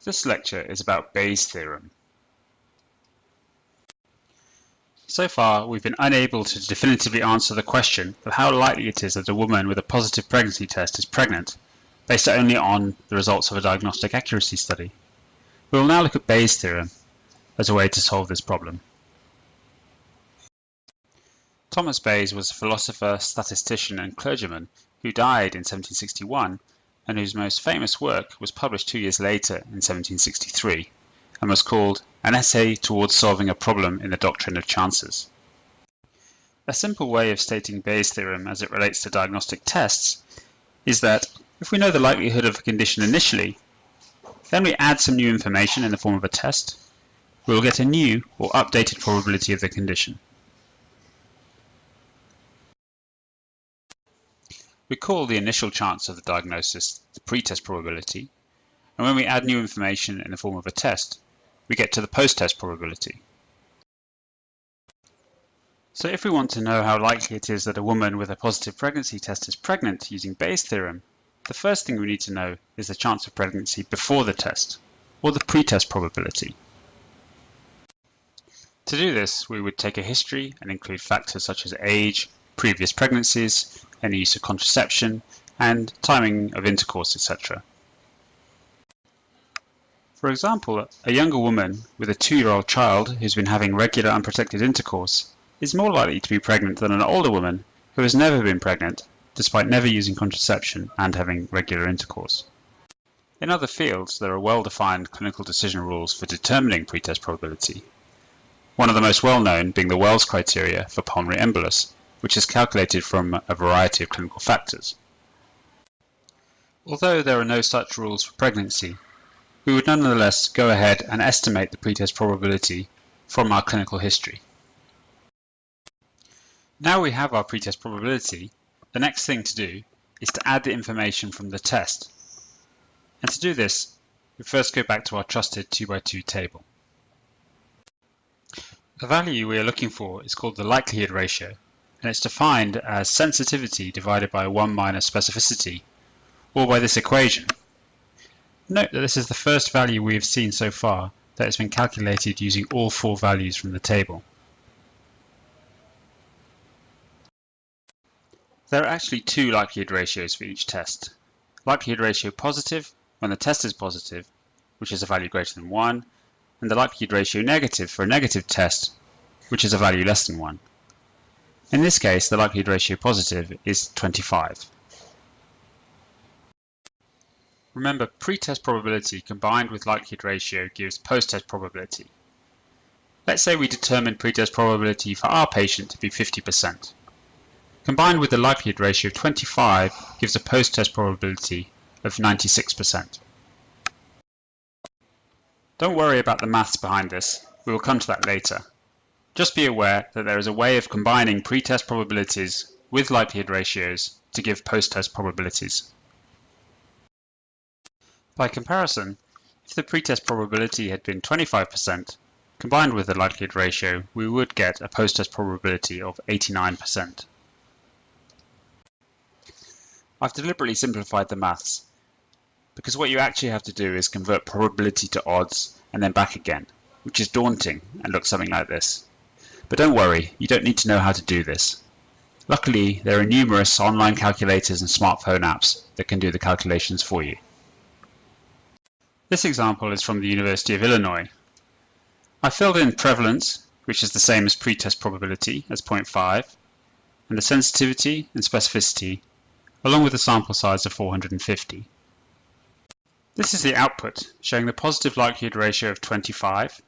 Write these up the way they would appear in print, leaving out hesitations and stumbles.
This lecture is about Bayes' theorem. So far, we've been unable to definitively answer the question of how likely it is that a woman with a positive pregnancy test is pregnant, based only on the results of a diagnostic accuracy study. We will now look at Bayes' theorem as a way to solve this problem. Thomas Bayes was a philosopher, statistician, and clergyman who died in 1761 and whose most famous work was published 2 years later in 1763 and was called An Essay Towards Solving a Problem in the Doctrine of Chances. A simple way of stating Bayes' theorem as it relates to diagnostic tests is that if we know the likelihood of a condition initially, then we add some new information in the form of a test, we will get a new or updated probability of the condition. We call the initial chance of the diagnosis the pretest probability, and when we add new information in the form of a test, we get to the post-test probability. So if we want to know how likely it is that a woman with a positive pregnancy test is pregnant using Bayes' theorem, the first thing we need to know is the chance of pregnancy before the test, or the pretest probability. To do this, we would take a history and include factors such as age, previous pregnancies, any use of contraception, and timing of intercourse, etc. For example, a younger woman with a 2-year-old child who's been having regular unprotected intercourse is more likely to be pregnant than an older woman who has never been pregnant, despite never using contraception and having regular intercourse. In other fields, there are well-defined clinical decision rules for determining pretest probability. One of the most well-known being the Wells criteria for pulmonary embolus, which is calculated from a variety of clinical factors. Although there are no such rules for pregnancy, we would nonetheless go ahead and estimate the pretest probability from our clinical history. Now we have our pretest probability, the next thing to do is to add the information from the test. And to do this, we first go back to our trusted 2x2 table. The value we are looking for is called the likelihood ratio, and it's defined as sensitivity divided by 1 minus specificity, or by this equation. Note that this is the first value we have seen so far that has been calculated using all 4 values from the table. There are actually 2 likelihood ratios for each test. Likelihood ratio positive, when the test is positive, which is a value greater than 1, and the likelihood ratio negative for a negative test, which is a value less than 1. In this case, the likelihood ratio positive is 25. Remember, pretest probability combined with likelihood ratio gives post-test probability. Let's say we determine pretest probability for our patient to be 50%. Combined with the likelihood ratio of 25 gives a post-test probability of 96%. Don't worry about the maths behind this, we will come to that later. Just be aware that there is a way of combining pretest probabilities with likelihood ratios to give post-test probabilities. By comparison, if the pretest probability had been 25%, combined with the likelihood ratio, we would get a post-test probability of 89%. I've deliberately simplified the maths, because what you actually have to do is convert probability to odds and then back again, which is daunting and looks something like this. But don't worry, you don't need to know how to do this. Luckily, there are numerous online calculators and smartphone apps that can do the calculations for you. This example is from the University of Illinois. I filled in prevalence, which is the same as pretest probability, as 0.5, and the sensitivity and specificity, along with a sample size of 450. This is the output, showing the positive likelihood ratio of 25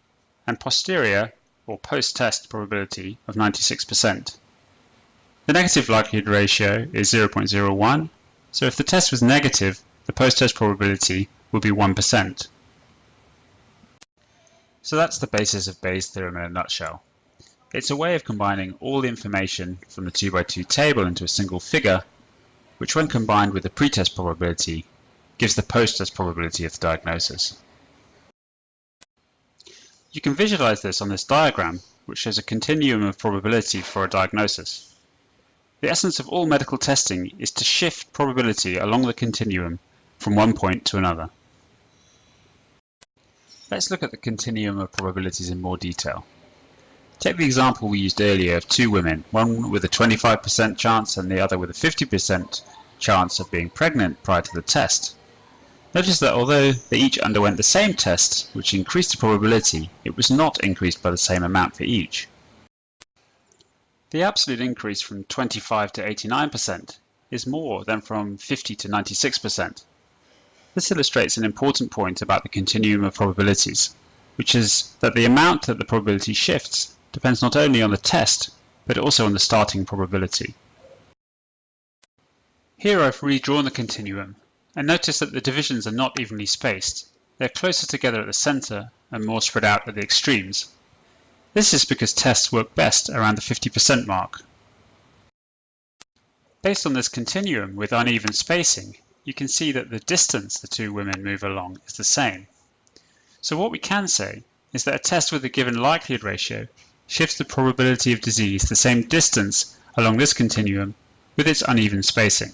and posterior or post-test probability of 96%. The negative likelihood ratio is 0.01, so if the test was negative, the post-test probability would be 1%. So that's the basis of Bayes' theorem in a nutshell. It's a way of combining all the information from the 2x2 table into a single figure, which when combined with the pretest probability, gives the post-test probability of the diagnosis. You can visualize this on this diagram, which shows a continuum of probability for a diagnosis. The essence of all medical testing is to shift probability along the continuum from one point to another. Let's look at the continuum of probabilities in more detail. Take the example we used earlier of two women, one with a 25% chance and the other with a 50% chance of being pregnant prior to the test. Notice that although they each underwent the same test, which increased the probability, it was not increased by the same amount for each. The absolute increase from 25 to 89% is more than from 50 to 96%. This illustrates an important point about the continuum of probabilities, which is that the amount that the probability shifts depends not only on the test, but also on the starting probability. Here I've redrawn the continuum, and notice that the divisions are not evenly spaced. They're closer together at the centre and more spread out at the extremes. This is because tests work best around the 50% mark. Based on this continuum with uneven spacing, you can see that the distance the two women move along is the same. So what we can say is that a test with a given likelihood ratio shifts the probability of disease the same distance along this continuum with its uneven spacing.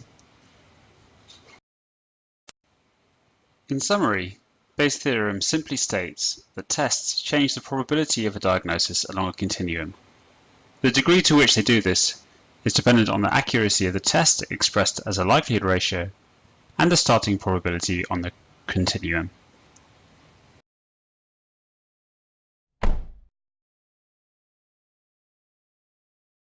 In summary, Bayes' theorem simply states that tests change the probability of a diagnosis along a continuum. The degree to which they do this is dependent on the accuracy of the test expressed as a likelihood ratio and the starting probability on the continuum.